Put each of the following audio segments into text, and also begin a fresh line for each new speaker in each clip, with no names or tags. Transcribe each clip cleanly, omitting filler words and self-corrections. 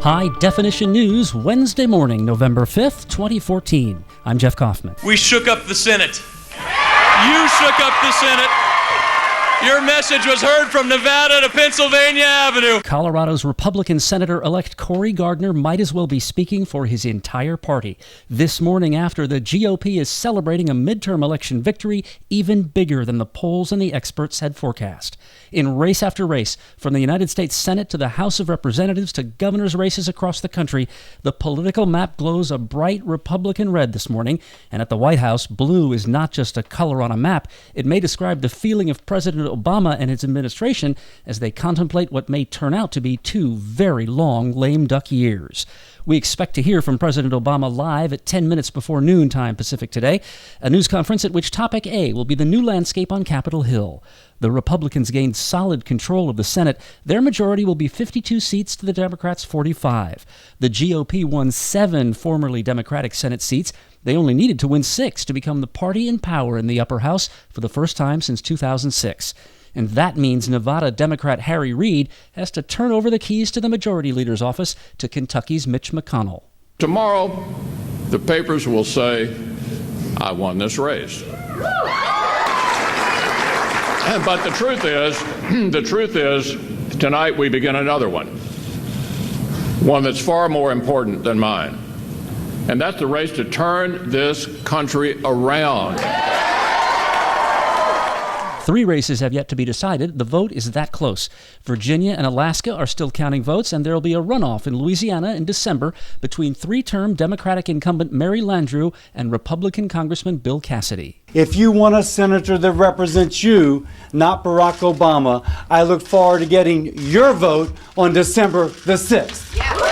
High Definition News, Wednesday morning, November 5th, 2014. I'm Jeff Kaufman.
We shook up the Senate. You shook up the Senate. Your message was heard from Nevada to Pennsylvania Avenue.
Colorado's Republican Senator-elect Cory Gardner might as well be speaking for his entire party. This morning after the GOP is celebrating a midterm election victory even bigger than the polls and the experts had forecast. In race after race, from the United States Senate to the House of Representatives to governor's races across the country, the political map glows a bright Republican red this morning. And at the White House, blue is not just a color on a map. It may describe the feeling of President Obama and his administration as they contemplate what may turn out to be 2 very long lame duck years. We expect to hear from President Obama live at 10 minutes before noontime Pacific today, a news conference at which topic A will be the new landscape on Capitol Hill. The Republicans gained solid control of the Senate. Their majority will be 52 seats to the Democrats' 45. The GOP won 7 formerly Democratic Senate seats. They only needed to win 6 to become the party in power in the upper house for the first time since 2006. And that means Nevada Democrat Harry Reid has to turn over the keys to the majority leader's office to Kentucky's Mitch McConnell.
Tomorrow, the papers will say, I won this race. But the truth is, tonight we begin another one that's far more important than mine. And that's the race to turn this country around.
3 races have yet to be decided. The vote is that close. Virginia and Alaska are still counting votes, and there will be a runoff in Louisiana in December between 3-term Democratic incumbent Mary Landrieu and Republican Congressman Bill Cassidy.
If you want a senator that represents you, not Barack Obama, I look forward to getting your vote on December the 6th.
Yeah.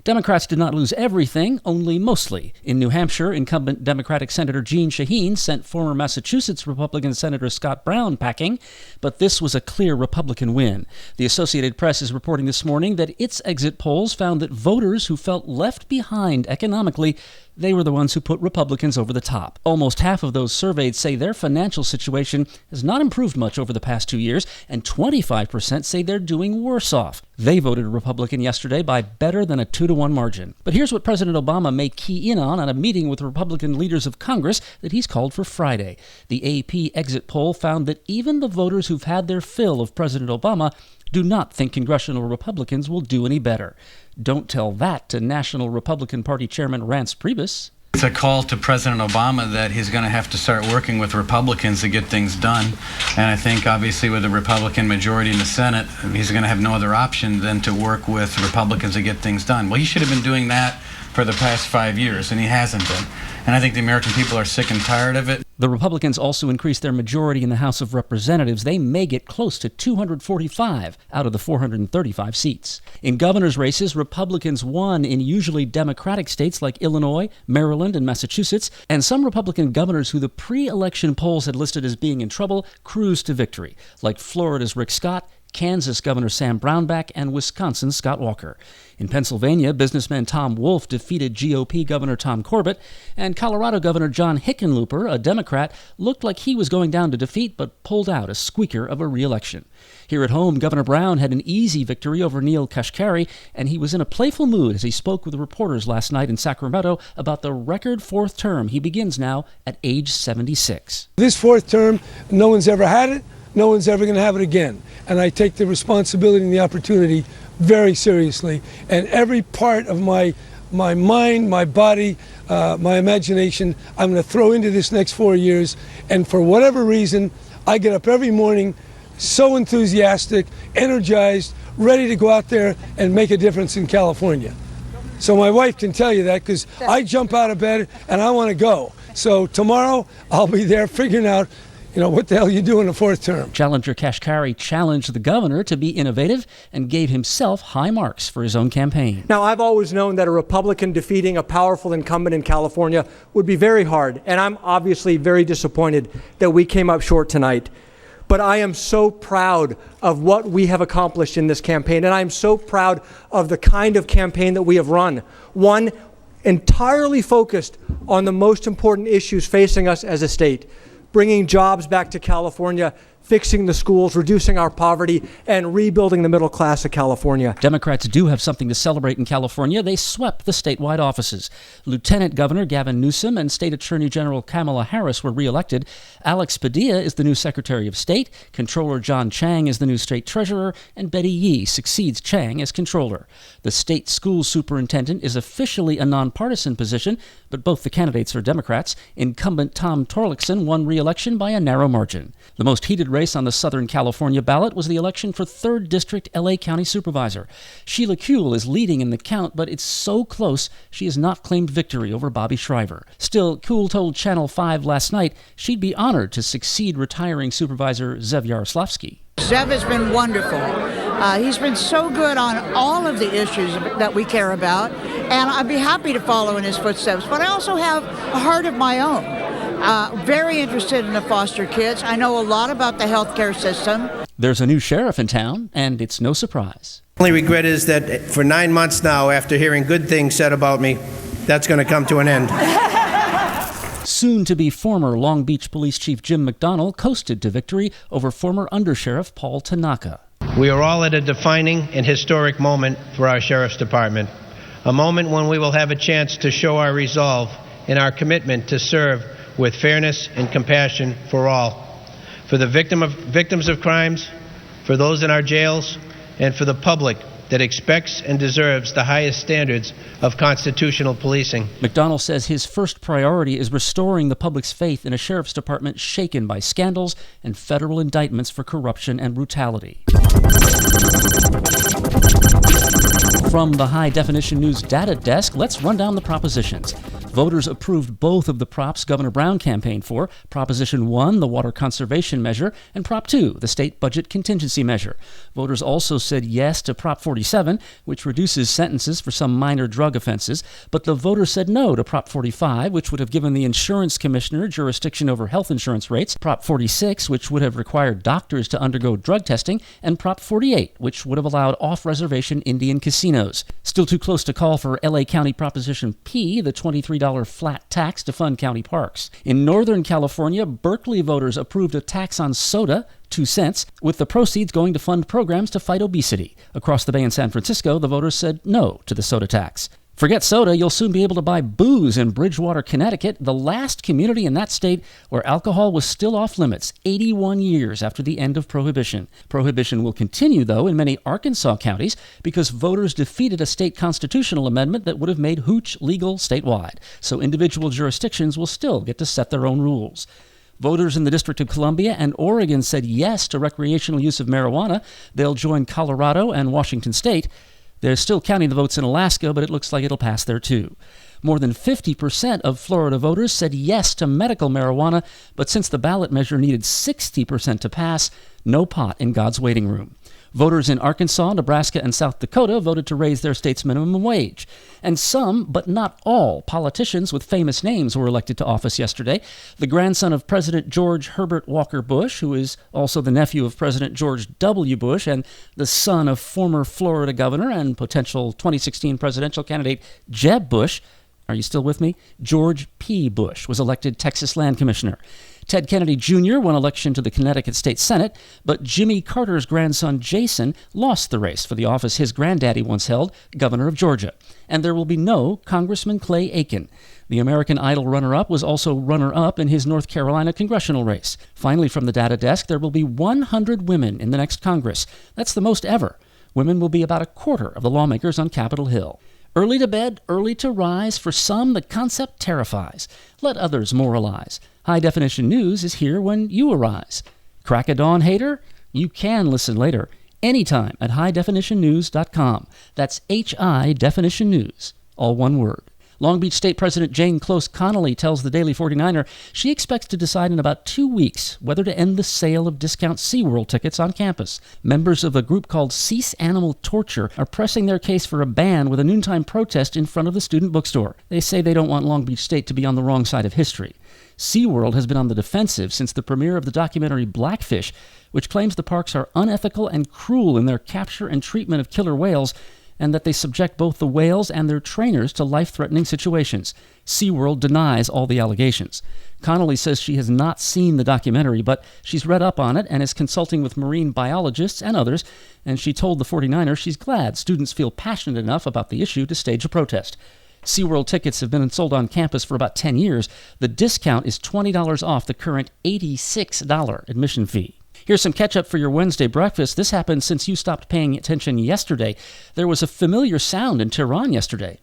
Democrats did not lose everything, only mostly. In New Hampshire, incumbent Democratic Senator Jeanne Shaheen sent former Massachusetts Republican Senator Scott Brown packing, but this was a clear Republican win. The Associated Press is reporting this morning that its exit polls found that voters who felt left behind economically, they were the ones who put Republicans over the top. Almost half of those surveyed say their financial situation has not improved much over the past 2 years, and 25% say they're doing worse off. They voted Republican yesterday by better than a 2-to-1 margin. But here's what President Obama may key in on a meeting with Republican leaders of Congress that he's called for Friday. The AP exit poll found that even the voters who've had their fill of President Obama do not think congressional Republicans will do any better. Don't tell that to National Republican Party Chairman Reince Priebus.
It's a call to President Obama that he's going to have to start working with Republicans to get things done. And I think, obviously, with a Republican majority in the Senate, he's going to have no other option than to work with Republicans to get things done. Well, he should have been doing that for the past 5 years, and he hasn't been. And I think the American people are sick and tired of it.
The Republicans also increased their majority in the House of Representatives. They may get close to 245 out of the 435 seats. In governor's races, Republicans won in usually Democratic states like Illinois, Maryland, and Massachusetts, and some Republican governors who the pre-election polls had listed as being in trouble cruised to victory, like Florida's Rick Scott, Kansas Governor Sam Brownback, and Wisconsin's Scott Walker. In Pennsylvania, businessman Tom Wolf defeated GOP Governor Tom Corbett, and Colorado Governor John Hickenlooper, a Democrat, looked like he was going down to defeat but pulled out a squeaker of a re-election. Here at home, Governor Brown had an easy victory over Neil Kashkari, and he was in a playful mood as he spoke with reporters last night in Sacramento about the record 4th term he begins now at age 76.
This 4th term, no one's ever had it. No one's ever going to have it again. And I take the responsibility and the opportunity very seriously. And every part of my mind, my body, my imagination, I'm going to throw into this next 4 years. And for whatever reason, I get up every morning so enthusiastic, energized, ready to go out there and make a difference in California. So my wife can tell you that, because I jump out of bed and I want to go. So tomorrow I'll be there figuring out, what the hell you do in the 4th term?
Challenger Kashkari challenged the governor to be innovative and gave himself high marks for his own campaign.
Now, I've always known that a Republican defeating a powerful incumbent in California would be very hard, and I'm obviously very disappointed that we came up short tonight. But I am so proud of what we have accomplished in this campaign, and I am so proud of the kind of campaign that we have run. One entirely focused on the most important issues facing us as a state, bringing jobs back to California, fixing the schools, reducing our poverty, and rebuilding the middle class of California.
Democrats do have something to celebrate in California. They swept the statewide offices. Lieutenant Governor Gavin Newsom and State Attorney General Kamala Harris were reelected. Alex Padilla is the new Secretary of State. Comptroller John Chang is the new State Treasurer, and Betty Yee succeeds Chang as Comptroller. The state school superintendent is officially a nonpartisan position, but both the candidates are Democrats. Incumbent Tom Torlakson won re-election by a narrow margin. The most heated race on the Southern California ballot was the election for 3rd District LA County Supervisor. Sheila Kuehl is leading in the count, but it's so close she has not claimed victory over Bobby Shriver. Still, Kuehl told Channel 5 last night she'd be honored to succeed retiring Supervisor Zev Yaroslavsky.
Zev has been wonderful. He's been so good on all of the issues that we care about, and I'd be happy to follow in his footsteps. But I also have a heart of my own. Very interested in the foster kids. I know a lot about the healthcare system.
There's a new sheriff in town, and it's no surprise.
The only regret is that for 9 months now, after hearing good things said about me, that's going to come to an end.
Soon-to-be former Long Beach Police Chief Jim McDonnell coasted to victory over former Undersheriff Paul Tanaka.
We are all at a defining and historic moment for our Sheriff's Department, a moment when we will have a chance to show our resolve and our commitment to serve with fairness and compassion for all, for the victims of crimes, for those in our jails, and for the public that expects and deserves the highest standards of constitutional policing.
McDonnell says his first priority is restoring the public's faith in a sheriff's department shaken by scandals and federal indictments for corruption and brutality. From the High Definition News Data Desk, let's run down the propositions. Voters approved both of the props Governor Brown campaigned for, Proposition 1, the water conservation measure, and Prop 2, the state budget contingency measure. Voters also said yes to Prop 47, which reduces sentences for some minor drug offenses, but the voters said no to Prop 45, which would have given the insurance commissioner jurisdiction over health insurance rates, Prop 46, which would have required doctors to undergo drug testing, and Prop 48, which would have allowed off-reservation Indian casinos. Still too close to call for LA County Proposition P, the $23 flat tax to fund county parks. In Northern California, Berkeley voters approved a tax on soda, 2 cents, with the proceeds going to fund programs to fight obesity. Across the bay in San Francisco, the voters said no to the soda tax. Forget soda, you'll soon be able to buy booze in Bridgewater, Connecticut, the last community in that state where alcohol was still off limits 81 years after the end of Prohibition. Prohibition will continue, though, in many Arkansas counties because voters defeated a state constitutional amendment that would have made hooch legal statewide. So individual jurisdictions will still get to set their own rules. Voters in the District of Columbia and Oregon said yes to recreational use of marijuana. They'll join Colorado and Washington State. They're still counting the votes in Alaska, but it looks like it'll pass there too. More than 50% of Florida voters said yes to medical marijuana, but since the ballot measure needed 60% to pass, no pot in God's waiting room. Voters in Arkansas, Nebraska, and South Dakota voted to raise their state's minimum wage. And some, but not all, politicians with famous names were elected to office yesterday. The grandson of President George Herbert Walker Bush, who is also the nephew of President George W. Bush, and the son of former Florida governor and potential 2016 presidential candidate Jeb Bush, are you still with me? George P. Bush was elected Texas Land Commissioner. Ted Kennedy Jr. won election to the Connecticut State Senate, but Jimmy Carter's grandson Jason lost the race for the office his granddaddy once held, governor of Georgia. And there will be no Congressman Clay Aiken. The American Idol runner-up was also runner-up in his North Carolina congressional race. Finally, from the data desk, there will be 100 women in the next Congress. That's the most ever. Women will be about a quarter of the lawmakers on Capitol Hill. Early to bed, early to rise. For some, the concept terrifies. Let others moralize. High Definition News is here when you arise. Crack a dawn hater? You can listen later, anytime at highdefinitionnews.com. That's HI Definition News, all one word. Long Beach State President Jane Close Connolly tells the Daily 49er she expects to decide in about 2 weeks whether to end the sale of discount SeaWorld tickets on campus. Members of a group called Cease Animal Torture are pressing their case for a ban with a noontime protest in front of the student bookstore. They say they don't want Long Beach State to be on the wrong side of history. SeaWorld has been on the defensive since the premiere of the documentary Blackfish, which claims the parks are unethical and cruel in their capture and treatment of killer whales, and that they subject both the whales and their trainers to life-threatening situations. SeaWorld denies all the allegations. Connolly says she has not seen the documentary, but she's read up on it and is consulting with marine biologists and others, and she told the 49er she's glad students feel passionate enough about the issue to stage a protest. SeaWorld tickets have been sold on campus for about 10 years. The discount is $20 off the current $86 admission fee. Here's some catch-up for your Wednesday breakfast. This happened since you stopped paying attention yesterday. There was a familiar sound in Tehran yesterday.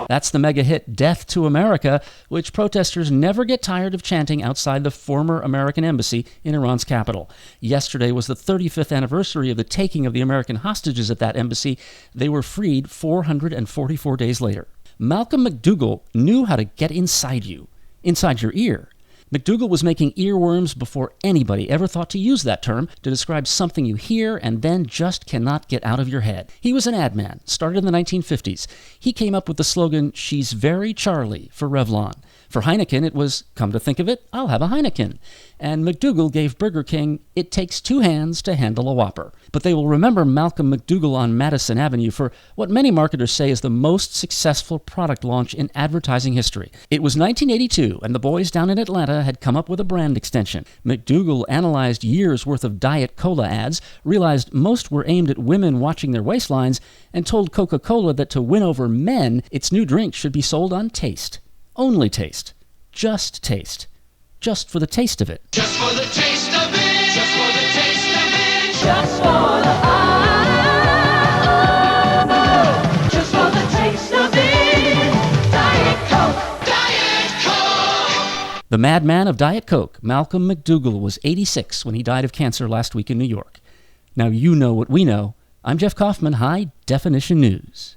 That's the mega hit Death to America, which protesters never get tired of chanting outside the former American embassy in Iran's capital. Yesterday was the 35th anniversary of the taking of the American hostages at that embassy. They were freed 444 days later. Malcolm McDougall knew how to get inside you, inside your ear. McDougall was making earworms before anybody ever thought to use that term to describe something you hear and then just cannot get out of your head. He was an ad man, started in the 1950s. He came up with the slogan, "She's very Charlie," for Revlon. For Heineken, it was, "Come to think of it, I'll have a Heineken." And McDougall gave Burger King, "It takes two hands to handle a Whopper." But they will remember Malcolm McDougall on Madison Avenue for what many marketers say is the most successful product launch in advertising history. It was 1982, and the boys down in Atlanta had come up with a brand extension. McDougall analyzed years' worth of Diet Cola ads, realized most were aimed at women watching their waistlines, and told Coca-Cola that to win over men, its new drink should be sold on taste. Only taste. Just taste. Just for the taste of it.
Just for the taste of it. Just for the taste of it. Just for the just for the taste of it. Diet Coke. Diet Coke.
The madman of Diet Coke, Malcolm McDougall, was 86 when he died of cancer last week in New York. Now you know what we know. I'm Jeff Kaufman, High Definition News.